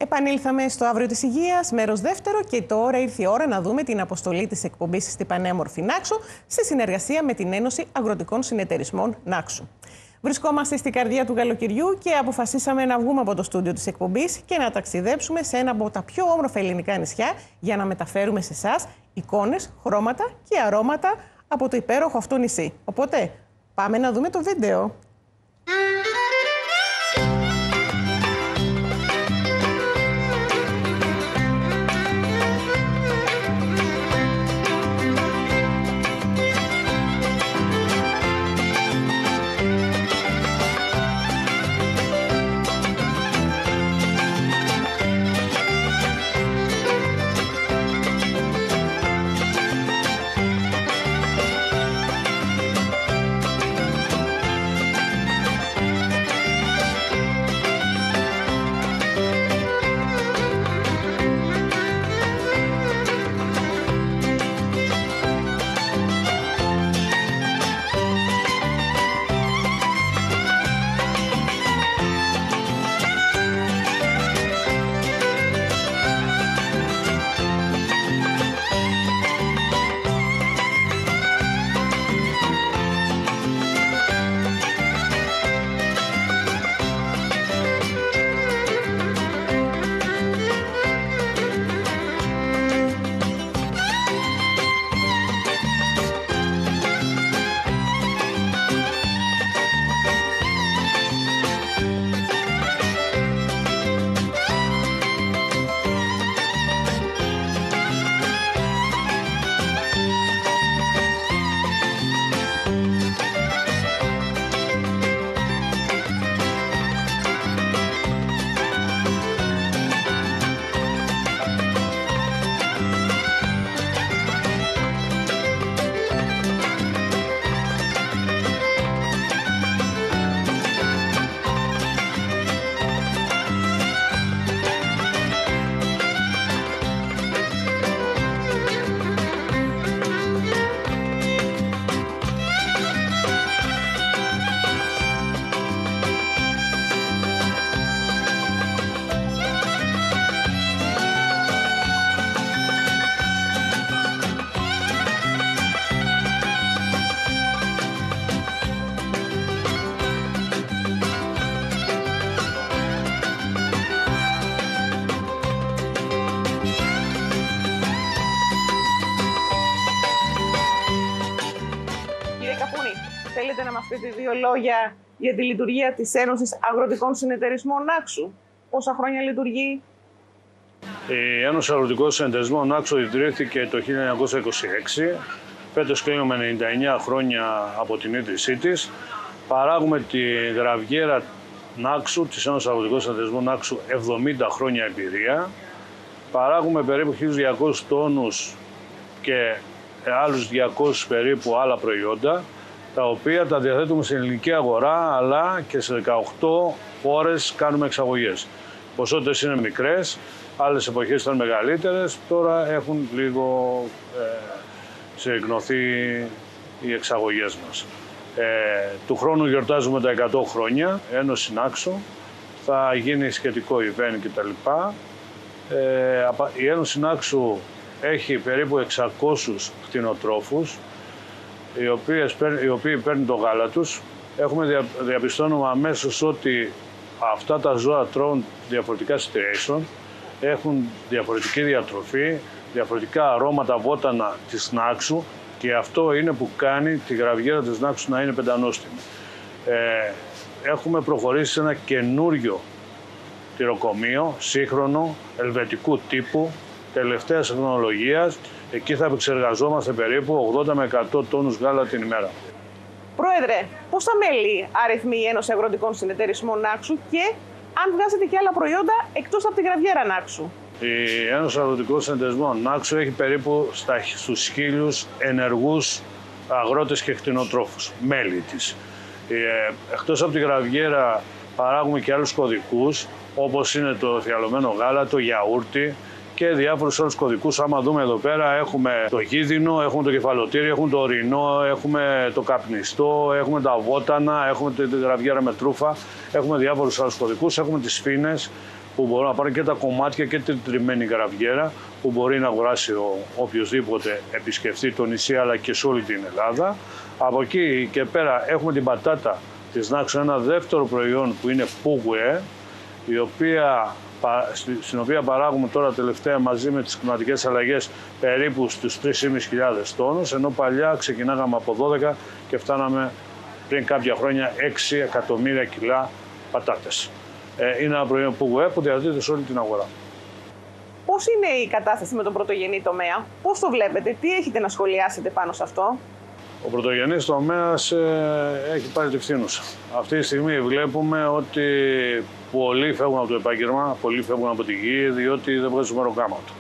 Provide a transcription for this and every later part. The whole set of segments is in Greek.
Επανήλθαμε στο Αύριο της Υγείας, μέρος δεύτερο, και τώρα ήρθε η ώρα να δούμε την αποστολή της εκπομπής στην πανέμορφη Νάξο σε συνεργασία με την Ένωση Αγροτικών Συνεταιρισμών Νάξου. Βρισκόμαστε στην καρδιά του καλοκαιριού και αποφασίσαμε να βγούμε από το στούντιο της εκπομπής και να ταξιδέψουμε σε ένα από τα πιο όμορφα ελληνικά νησιά για να μεταφέρουμε σε εσάς εικόνες, χρώματα και αρώματα από το υπέροχο αυτό νησί. Οπότε, πάμε να δούμε το βίντεο. Θέλετε να μας πείτε δύο λόγια για τη λειτουργία της Ένωσης Αγροτικών Συνεταιρισμών Νάξου? Πόσα χρόνια λειτουργεί? Η Ένωση Αγροτικών Συνεταιρισμών Νάξου ιδρύθηκε το 1926. Φέτος κλείνουμε 99 χρόνια από την ίδρυσή της. Παράγουμε τη γραβιέρα Νάξου, της Ένωσης Αγροτικών Συνεταιρισμών Νάξου, 70 χρόνια εμπειρία. Παράγουμε περίπου 1.200 τόνους και άλλους 200 περίπου άλλα προϊόντα, τα οποία τα διαθέτουμε στην ελληνική αγορά, αλλά και σε 18 χώρες κάνουμε εξαγωγές. Οι ποσότητες είναι μικρές, άλλες εποχές ήταν μεγαλύτερες, τώρα έχουν λίγο συρρικνωθεί οι εξαγωγές μας. Του χρόνου γιορτάζουμε τα 100 χρόνια, Ένωση Νάξου, θα γίνει σχετικό event κτλ. Η Ένωση Νάξου έχει περίπου 600 κτηνοτρόφους, οι οποίοι παίρνουν το γάλα τους. Διαπιστώνουμε αμέσως ότι αυτά τα ζώα τρώνε διαφορετικά situation, έχουν διαφορετική διατροφή, διαφορετικά αρώματα βότανα της Νάξου, και αυτό είναι που κάνει τη γραβιέρα της Νάξου να είναι πεντανόστιμη. Έχουμε προχωρήσει σε ένα καινούριο τυροκομείο, σύγχρονο, ελβετικού τύπου, τελευταίας τεχνολογίας. Εκεί θα επεξεργαζόμαστε περίπου 80 με 100 τόνους γάλα την ημέρα. Πρόεδρε, πόσα μέλη αριθμεί η Ένωση Αγροτικών Συνεταιρισμών Νάξου και αν βγάζετε και άλλα προϊόντα εκτός από τη γραβιέρα Νάξου? Η Ένωση Αγροτικών Συνεταιρισμών Νάξου έχει περίπου στους 1.000 ενεργούς αγρότες και κτηνοτρόφους, μέλη της. Εκτός από τη γραβιέρα παράγουμε και άλλους κωδικούς, όπως είναι το θυαλωμένο γάλα, το γιαούρτι και διάφορους άλλους κωδικούς. Άμα δούμε εδώ πέρα, έχουμε το γίδινο, έχουμε το κεφαλοτήρι, έχουμε το ορεινό, έχουμε το καπνιστό, έχουμε τα βότανα, έχουμε τη γραβιέρα με τρούφα, έχουμε διάφορους άλλους κωδικούς, έχουμε τις φίνες που μπορούν να πάρουν και τα κομμάτια και την τριμμένη γραβιέρα που μπορεί να αγοράσει οποιοδήποτε επισκεφτεί το νησί αλλά και σε όλη την Ελλάδα. Από εκεί και πέρα έχουμε την πατάτα της Νάξου, ένα δεύτερο προϊόν που είναι Πούγουε, στην οποία παράγουμε τώρα τελευταία μαζί με τις κλιματικές αλλαγές περίπου στους 3.500 τόνους, ενώ παλιά ξεκινάγαμε από 12 και φτάναμε πριν κάποια χρόνια 6 εκατομμύρια κιλά πατάτες. Είναι ένα προϊόν που διαδίδεται σε όλη την αγορά. Πώς είναι η κατάσταση με τον πρωτογενή τομέα, πώς το βλέπετε, τι έχετε να σχολιάσετε πάνω σε αυτό? Ο πρωτογενής τομέας έχει πάρει τη φθήνουσα. Αυτή τη στιγμή βλέπουμε ότι πολλοί φεύγουν από το επάγγελμα, πολλοί φεύγουν από τη γη, διότι δεν βγάζουν μεροκάματο.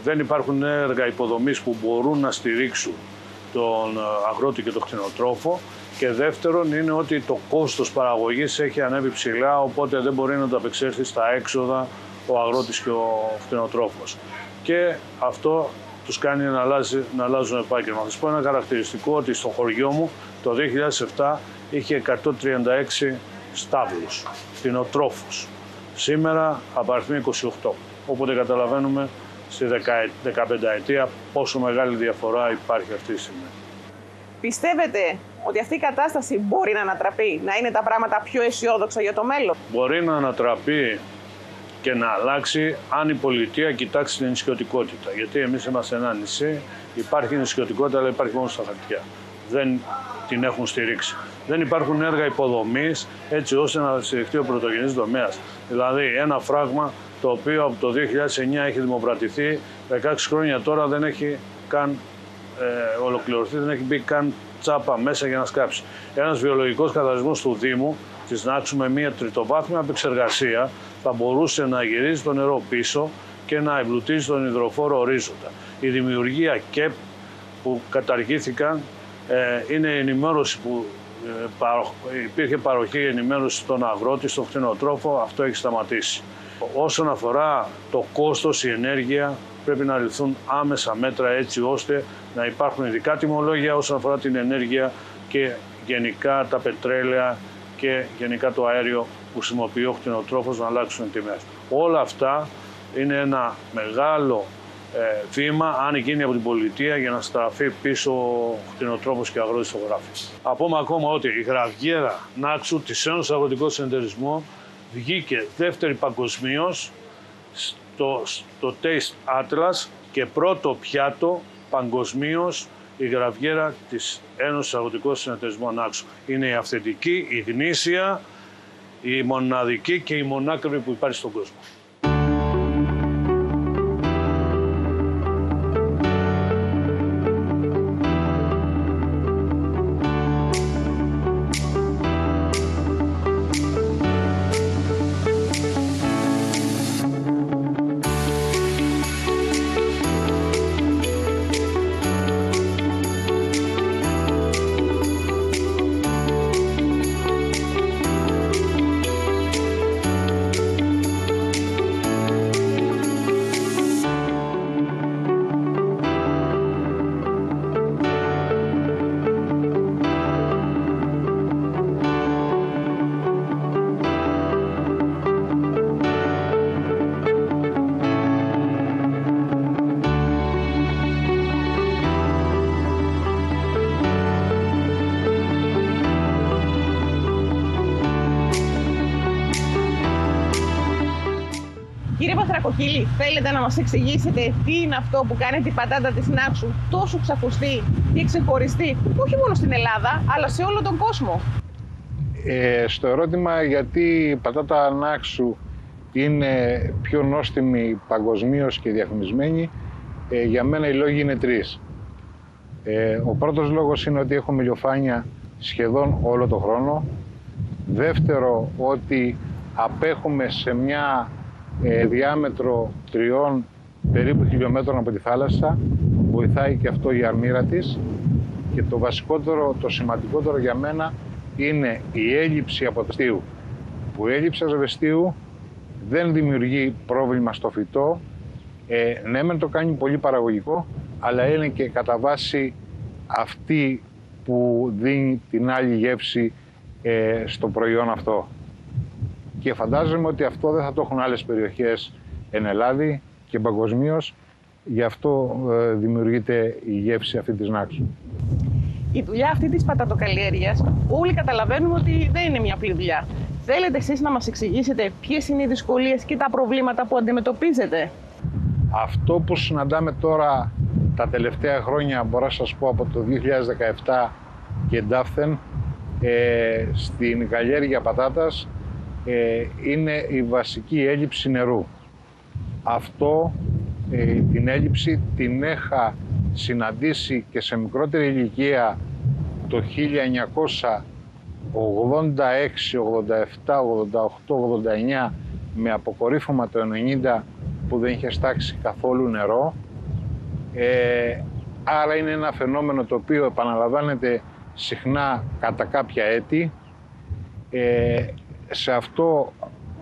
Δεν υπάρχουν έργα υποδομής που μπορούν να στηρίξουν τον αγρότη και τον κτηνοτρόφο. Και δεύτερον είναι ότι το κόστος παραγωγής έχει ανέβει ψηλά, οπότε δεν μπορεί να ανταπεξέλθει στα έξοδα ο αγρότης και ο κτηνοτρόφος. Και αυτό τους κάνει να αλλάζουν επάγγελμα. Θα σας πω ένα χαρακτηριστικό, ότι στο χωριό μου το 2007 είχε 136 στάβλους, κτηνοτρόφους. Σήμερα απαριθμεί 28. Οπότε καταλαβαίνουμε στη 15ετία πόσο μεγάλη διαφορά υπάρχει αυτή τη στιγμή. Πιστεύετε ότι αυτή η κατάσταση μπορεί να ανατραπεί, να είναι τα πράγματα πιο αισιόδοξα για το μέλλον? Μπορεί να ανατραπεί και να αλλάξει αν η πολιτεία κοιτάξει την νησιωτικότητα. Γιατί εμείς είμαστε ένα νησί, υπάρχει νησιωτικότητα, αλλά υπάρχει μόνο στα χαρτιά. Δεν την έχουν στηρίξει. Δεν υπάρχουν έργα υποδομής έτσι ώστε να στηριχτεί ο πρωτογενής τομέας. Δηλαδή, ένα φράγμα το οποίο από το 2009 έχει δημοπρατηθεί, 16 χρόνια τώρα δεν έχει καν ολοκληρωθεί, δεν έχει μπει καν τσάπα μέσα για να σκάψει. Ένας βιολογικός καθαρισμός του Δήμου της Νάξου με μια τριτοβάθμια επεξεργασία θα μπορούσε να γυρίζει το νερό πίσω και να εμπλουτίζει τον υδροφόρο ορίζοντα. Η δημιουργία ΚΕΠ που καταργήθηκαν είναι ενημέρωση που υπήρχε παροχή ενημέρωση στον αγρότη, στον κτηνοτρόφο, αυτό έχει σταματήσει. Όσον αφορά το κόστος, η ενέργεια, πρέπει να ληφθούν άμεσα μέτρα έτσι ώστε να υπάρχουν ειδικά τιμολόγια όσον αφορά την ενέργεια και γενικά τα πετρέλαια και γενικά το αέριο που χρησιμοποιεί ο κτηνοτρόφος να αλλάξουν οι τιμές. Όλα αυτά είναι ένα μεγάλο βήμα αν γίνει από την πολιτεία για να στραφεί πίσω ο κτηνοτρόφος και ο αγρότης στο γράφι. Απόμαι ακόμα ότι η γραβιέρα Νάξου της Ένωσης Αγροτικών Συνεταιρισμών βγήκε δεύτερη παγκοσμίως στο Taste Atlas και πρώτο πιάτο παγκοσμίως η γραβιέρα της Ένωσης Αγροτικών Συνεταιρισμών Νάξου. Είναι η αυθεντική, η γνήσια, η μοναδική και η μονάκριβη που υπάρχει στον κόσμο. Κύριε Παθρακοκύλη, θέλετε να μας εξηγήσετε τι είναι αυτό που κάνει την πατάτα της Νάξου τόσο ξακουστή και ξεχωριστή, όχι μόνο στην Ελλάδα, αλλά σε όλο τον κόσμο? Στο ερώτημα γιατί η πατάτα Νάξου είναι πιο νόστιμη παγκοσμίως και διαφημισμένη, για μένα οι λόγοι είναι τρεις. Ο πρώτος λόγος είναι ότι έχουμε ηλιοφάνεια σχεδόν όλο το χρόνο. Δεύτερο, ότι απέχουμε σε μια διάμετρο 3 περίπου χιλιόμετρων από τη θάλασσα. Βοηθάει και αυτό η αρμύρα της. Και το βασικότερο, το σημαντικότερο για μένα είναι η έλλειψη ασβεστίου. Που η έλλειψη ασβεστίου δεν δημιουργεί πρόβλημα στο φυτό. Ναι, μεν το κάνει πολύ παραγωγικό, αλλά είναι και κατά βάση αυτή που δίνει την άλλη γεύση στο προϊόν αυτό. και φαντάζομαι ότι αυτό δεν θα το έχουν άλλες περιοχές εν Ελλάδη και παγκοσμίως. Γι' αυτό δημιουργείται η γεύση αυτή της Νάξου. Η δουλειά αυτή της πατατοκαλλιέργειας, όλοι καταλαβαίνουμε ότι δεν είναι μια απλή δουλειά. Θέλετε εσείς να μας εξηγήσετε ποιες είναι οι δυσκολίες και τα προβλήματα που αντιμετωπίζετε? Αυτό που συναντάμε τώρα τα τελευταία χρόνια, μπορώ να σας πω από το 2017 και εντάφθεν, στην καλλιέργεια πατάτας, είναι η βασική έλλειψη νερού. Αυτό, την έλλειψη την είχα συναντήσει και σε μικρότερη ηλικία το 1986, 87, 88, 89 με αποκορύφωμα το 90 που δεν είχε στάξει καθόλου νερό. Άρα είναι ένα φαινόμενο το οποίο επαναλαμβάνεται συχνά κατά κάποια έτη. Σε αυτό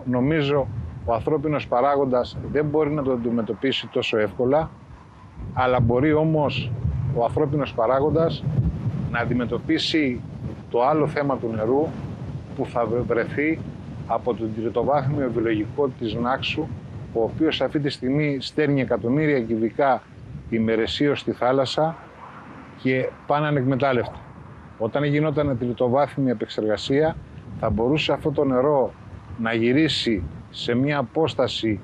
νομίζω ο ανθρώπινος παράγοντας δεν μπορεί να το αντιμετωπίσει τόσο εύκολα, αλλά μπορεί όμως ο ανθρώπινος παράγοντας να αντιμετωπίσει το άλλο θέμα του νερού που θα βρεθεί από τον τριτοβάθμιο βιολογικό της Νάξου, ο οποίος αυτή τη στιγμή στέλνει εκατομμύρια κυβικά ημερησίως στη θάλασσα και πάνε ανεκμετάλλευτα. Όταν γινόταν τριτοβάθμια επεξεργασία, θα μπορούσε αυτό το νερό να γυρίσει σε μια απόσταση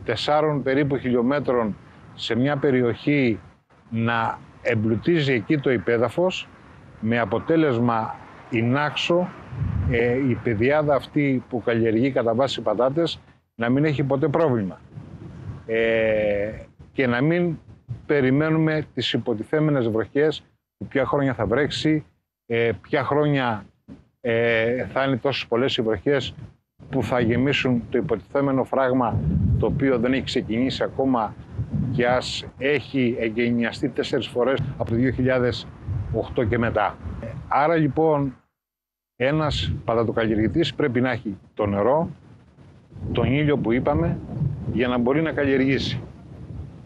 4 περίπου χιλιόμετρων σε μια περιοχή, να εμπλουτίζει εκεί το υπέδαφος, με αποτέλεσμα η Νάξο, η πεδιάδα αυτή που καλλιεργεί κατά βάση πατάτες, να μην έχει ποτέ πρόβλημα και να μην περιμένουμε τις υποτιθέμενες βροχές, ποια χρόνια θα βρέξει, ποια χρόνια θα είναι τόσες πολλές οι βροχές που θα γεμίσουν το υποτιθέμενο φράγμα, το οποίο δεν έχει ξεκινήσει ακόμα και ας έχει εγκαινιαστεί 4 φορές από το 2008 και μετά. Άρα λοιπόν ένας πατατοκαλλιεργητής πρέπει να έχει το νερό, τον ήλιο που είπαμε, για να μπορεί να καλλιεργήσει.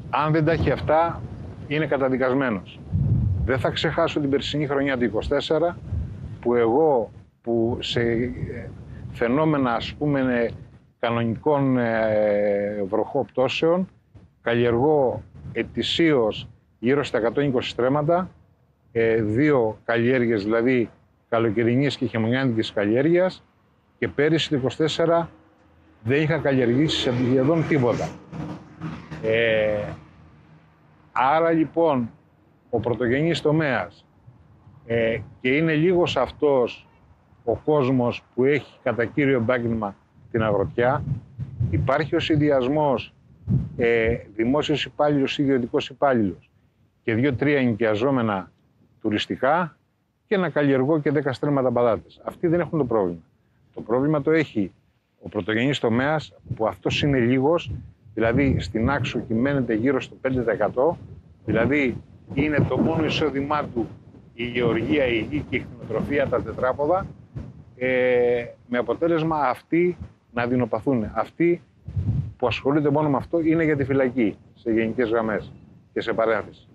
Αν δεν τα έχει αυτά, είναι καταδικασμένος. Δεν θα ξεχάσω την περσινή χρονιά του 24, που εγώ που σε φαινόμενα, ας πούμε, κανονικών βροχοπτώσεων, καλλιεργώ ετησίως γύρω στα 120 στρέμματα, 2 καλλιέργειες, δηλαδή καλοκαιρινής και χειμωνιάτικης καλλιέργειας, και πέρυσι το 24 δεν είχα καλλιεργήσει σχεδόν τίποτα. Άρα λοιπόν ο πρωτογενής τομέας, και είναι λίγος αυτός ο κόσμος που έχει κατά κύριο επάγγελμα την αγροτιά, υπάρχει ο συνδυασμός δημόσιος υπάλληλος, ιδιωτικός υπάλληλος και 2-3 ενοικιαζόμενα τουριστικά, και να καλλιεργώ και 10 στρέμματα πατάτες. Αυτοί δεν έχουν το πρόβλημα. Το πρόβλημα το έχει ο πρωτογενής τομέας, που αυτός είναι λίγος, δηλαδή στην Νάξο κυμαίνεται γύρω στο 5%, δηλαδή είναι το μόνο εισόδημά του η γεωργία, η γη και η κτηνοτροφία, τα τετράποδα, με αποτέλεσμα αυτοί να δεινοπαθούν. Αυτοί που ασχολούνται μόνο με αυτό είναι για τη φυλακή, σε γενικές γραμμές και σε παρένθεση.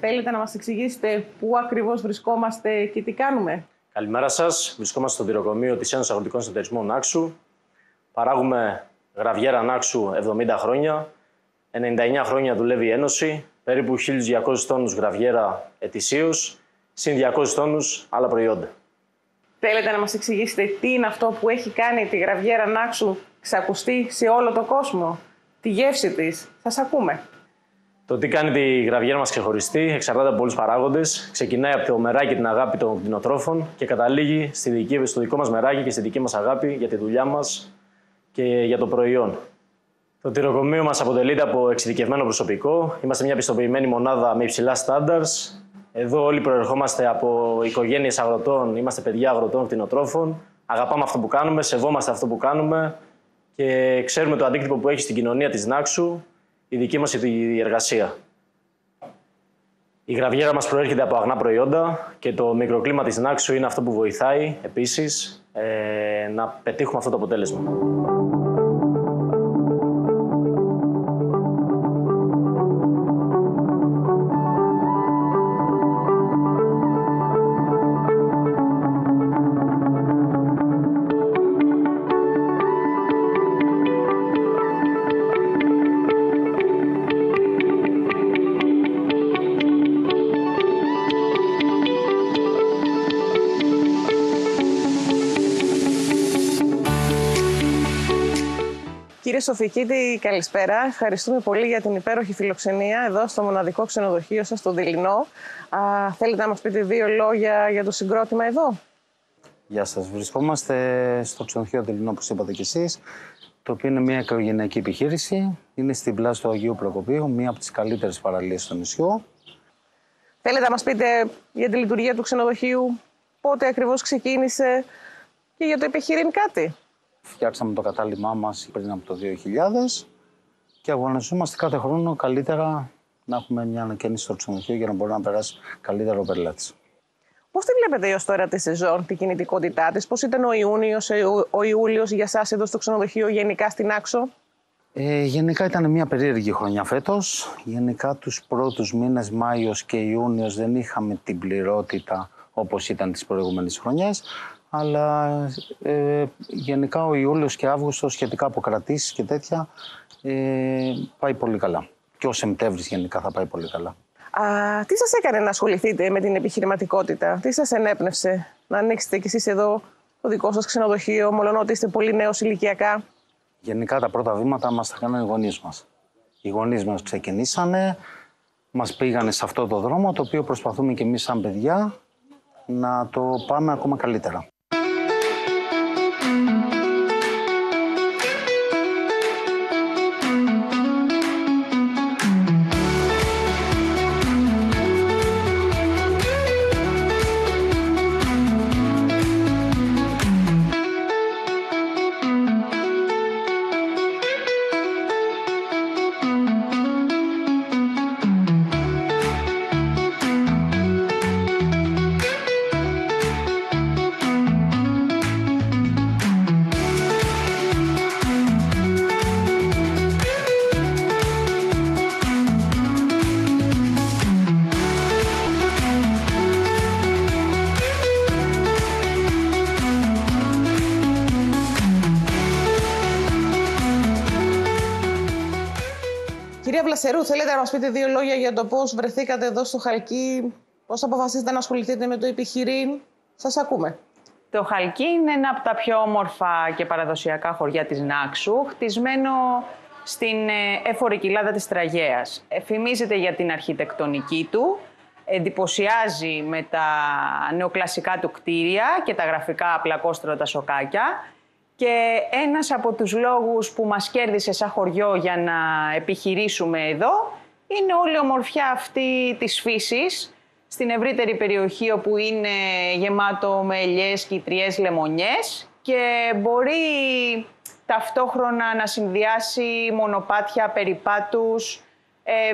Θέλετε να μας εξηγήσετε πού ακριβώς βρισκόμαστε και τι κάνουμε? Καλημέρα σας. Βρισκόμαστε στο πυροκομείο της Ένωσης Αγροτικών Συνεταιρισμών Νάξου. Παράγουμε γραβιέρα Νάξου 70 χρόνια. 99 χρόνια δουλεύει η Ένωση. Περίπου 1.200 τόνους γραβιέρα ετησίως, συν 200 τόνους άλλα προϊόντα. Θέλετε να μας εξηγήσετε τι είναι αυτό που έχει κάνει τη γραβιέρα Νάξου ξακουστεί σε όλο τον κόσμο? Τη γεύση της. Σας ακούμε. Το τι κάνει τη γραβιέρα μας ξεχωριστή εξαρτάται από πολλούς παράγοντες. Ξεκινάει από το μεράκι και την αγάπη των κτηνοτρόφων και καταλήγει στο δικό μας μεράκι και στη δική μας αγάπη για τη δουλειά μας και για το προϊόν. Το τυροκομείο μας αποτελείται από εξειδικευμένο προσωπικό. Είμαστε μια πιστοποιημένη μονάδα με υψηλά standards. Εδώ όλοι προερχόμαστε από οικογένειες αγροτών, είμαστε παιδιά αγροτών, κτηνοτρόφων. Αγαπάμε αυτό που κάνουμε, σεβόμαστε αυτό που κάνουμε και ξέρουμε το αντίκτυπο που έχει στην κοινωνία της Νάξου η δική μας η εργασία. Η γραβιέρα μας προέρχεται από αγνά προϊόντα και το μικροκλίμα της Νάξου είναι αυτό που βοηθάει επίσης να πετύχουμε αυτό το αποτέλεσμα. Κύριε Σοφικίδη, καλησπέρα. Ευχαριστούμε πολύ για την υπέροχη φιλοξενία εδώ στο μοναδικό ξενοδοχείο σας, στο Δειλινό. Θέλετε να μας πείτε δύο λόγια για το συγκρότημα εδώ? Γεια σας. Βρισκόμαστε στο ξενοδοχείο Δειλινό, όπως είπατε κι εσείς, το οποίο είναι μια οικογενειακή επιχείρηση. Είναι στην πλάση του Αγίου Προκοπίου, μία από τις καλύτερες παραλίες στο νησιό. Θέλετε να μας πείτε για τη λειτουργία του ξενοδοχείου, πότε ακριβώς ξεκίνησε και για το επιχειρήν κάτι? Φτιάξαμε το κατάλημά μας πριν από το 2000 και αγωνιζόμαστε κάθε χρόνο καλύτερα να έχουμε μια ανακαίνιση στο ξενοδοχείο για να μπορεί να περάσει καλύτερο ο πελάτης. Πώς τη βλέπετε έως τώρα τη σεζόν, την κινητικότητά της? Πώς ήταν ο Ιούνιος, ο Ιούλιος για σας εδώ στο ξενοδοχείο, γενικά στην Νάξο? Γενικά ήταν μια περίεργη χρονιά φέτος. Γενικά τους πρώτους μήνες, Μάιος και Ιούνιος, δεν είχαμε την πληρότητα όπως ήταν τις προηγούμενες χρονιές. Αλλά γενικά ο Ιούλιος και Αύγουστος, σχετικά από κρατήσεις και τέτοια, πάει πολύ καλά. Και ο Σεπτέμβρης γενικά θα πάει πολύ καλά. Τι σας έκανε να ασχοληθείτε με την επιχειρηματικότητα? Τι σας ενέπνευσε να ανοίξετε κι εσείς εδώ το δικό σας ξενοδοχείο, μολονότι είστε πολύ νέος ηλικιακά? Γενικά τα πρώτα βήματα μας τα κάνανε οι γονείς μας. Οι γονείς μας ξεκινήσανε, μας πήγανε σε αυτό το δρόμο, το οποίο προσπαθούμε κι εμείς σαν παιδιά να το πάμε ακόμα καλύτερα. Κυρία Βλασερού, θέλετε να μας πείτε δύο λόγια για το πώς βρεθήκατε εδώ στο Χαλκί, πώς αποφασίσετε να ασχοληθείτε με το επιχειρήν? Σας ακούμε. Το Χαλκί είναι ένα από τα πιο όμορφα και παραδοσιακά χωριά της Νάξου, χτισμένο στην έφορη κοιλάδα της Τραγέας. Φημίζεται για την αρχιτεκτονική του, εντυπωσιάζει με τα νεοκλασικά του κτίρια και τα γραφικά πλακόστρωτα σοκάκια. Και ένας από τους λόγους που μας κέρδισε σαν χωριό για να επιχειρήσουμε εδώ είναι όλη η ομορφιά αυτή της φύσης στην ευρύτερη περιοχή, όπου είναι γεμάτο με ελιές, κιτριές, λεμονιές και μπορεί ταυτόχρονα να συνδυάσει μονοπάτια, περιπάτους,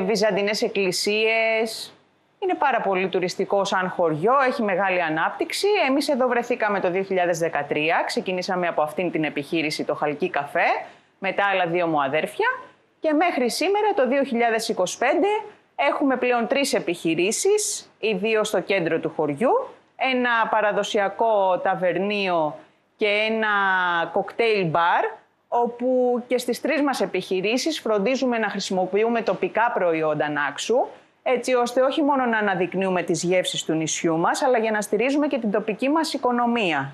βυζαντινές εκκλησίες. Είναι πάρα πολύ τουριστικό σαν χωριό, έχει μεγάλη ανάπτυξη. Εμείς εδώ βρεθήκαμε το 2013, ξεκινήσαμε από αυτήν την επιχείρηση, το Χαλκί Καφέ, με τα άλλα δύο μου αδέρφια και μέχρι σήμερα, το 2025, έχουμε πλέον 3 επιχειρήσεις, οι 2 στο κέντρο του χωριού, ένα παραδοσιακό ταβερνίο και ένα κοκτέιλ μπαρ, όπου και στις 3 μας επιχειρήσεις φροντίζουμε να χρησιμοποιούμε τοπικά προϊόντα Νάξου, έτσι ώστε όχι μόνο να αναδεικνύουμε τις γεύσεις του νησιού μας, αλλά για να στηρίζουμε και την τοπική μας οικονομία.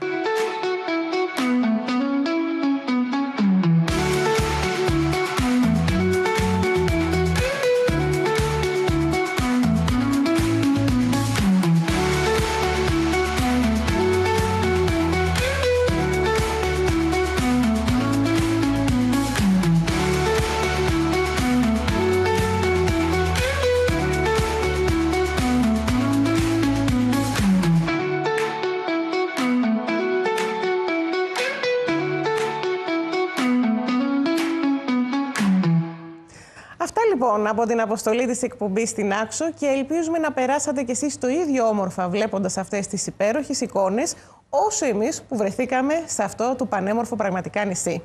λοιπόν από την αποστολή της εκπομπής στην Άξο και ελπίζουμε να περάσατε κι εσείς το ίδιο όμορφα βλέποντας αυτές τις υπέροχες εικόνες όσο εμείς που βρεθήκαμε σε αυτό το πανέμορφο πραγματικά νησί.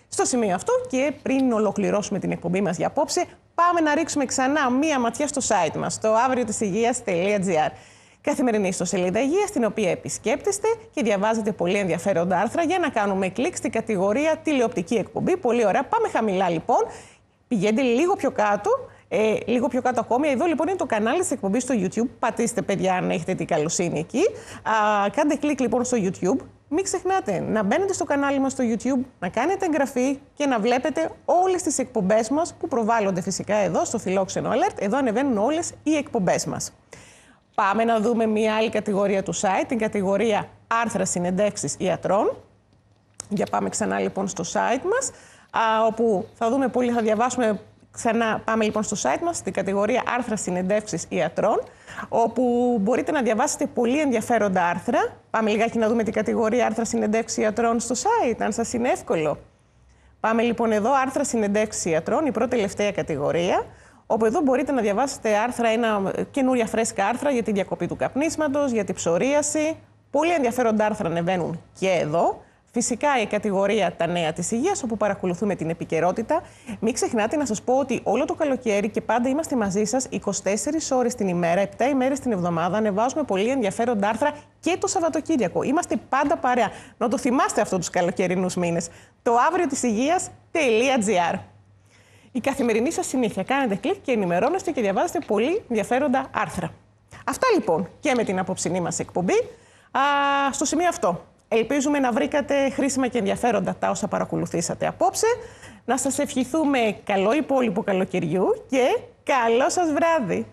Στο σημείο αυτό και πριν ολοκληρώσουμε την εκπομπή μας για απόψε, πάμε να ρίξουμε ξανά μία ματιά στο site μας, το αύριοτησυγείας.gr. Καθημερινή ιστοσελίδα υγείας, την οποία επισκέπτεστε και διαβάζετε πολύ ενδιαφέροντα άρθρα για να κάνουμε κλικ στην κατηγορία τηλεοπτική εκπομπή. Πολύ ωραία. Πάμε χαμηλά λοιπόν. Πηγαίνετε λίγο πιο κάτω. Λίγο πιο κάτω ακόμη. Εδώ λοιπόν είναι το κανάλι της εκπομπής στο YouTube. Πατήστε, παιδιά, αν έχετε την καλοσύνη εκεί. Κάντε κλικ λοιπόν στο YouTube. Μην ξεχνάτε να μπαίνετε στο κανάλι μας στο YouTube, να κάνετε εγγραφή και να βλέπετε όλες τις εκπομπές μας που προβάλλονται φυσικά εδώ στο Φιλόξενο Alert. Εδώ ανεβαίνουν όλες οι εκπομπές μας. Πάμε να δούμε μια άλλη κατηγορία του site, την κατηγορία άρθρα συνεντεύξεις ιατρών. Για πάμε ξανά λοιπόν στο site μας, όπου θα δούμε πολύ, θα διαβάσουμε ξανά. Πάμε λοιπόν στο site μας, στην κατηγορία άρθρα συνεντεύξεις ιατρών, όπου μπορείτε να διαβάσετε πολύ ενδιαφέροντα άρθρα. Πάμε λιγάκι να δούμε την κατηγορία άρθρα συνεντεύξεις ιατρών στο site, αν σας είναι εύκολο. Πάμε λοιπόν εδώ, άρθρα συνεντεύξεις ιατρών, η πρώτη τελευταία κατηγορία, όπου εδώ μπορείτε να διαβάσετε άρθρα, καινούρια φρέσκα άρθρα για τη διακοπή του καπνίσματος, για τη ψωρίαση. Πολύ ενδιαφέροντα άρθρα ανεβαίνουν και εδώ. Φυσικά η κατηγορία τα νέα της υγείας, όπου παρακολουθούμε την επικαιρότητα. Μην ξεχνάτε να σας πω ότι όλο το καλοκαίρι και πάντα είμαστε μαζί σας 24 ώρες την ημέρα, 7 ημέρες την εβδομάδα. Ανεβάζουμε πολύ ενδιαφέροντα άρθρα και το Σαββατοκύριακο. Είμαστε πάντα παρέα. Να το θυμάστε αυτό τους καλοκαιρινούς μήνες. Το αύριοτησυγείας.gr. Η καθημερινή σας συνήθεια. Κάνετε κλικ και ενημερώνεστε και διαβάζετε πολύ ενδιαφέροντα άρθρα. Αυτά λοιπόν και με την απόψινή μας εκπομπή. Στο σημείο αυτό. Ελπίζουμε να βρήκατε χρήσιμα και ενδιαφέροντα τα όσα παρακολουθήσατε απόψε. Να σας ευχηθούμε καλό υπόλοιπο καλοκαιριού και καλό σας βράδυ.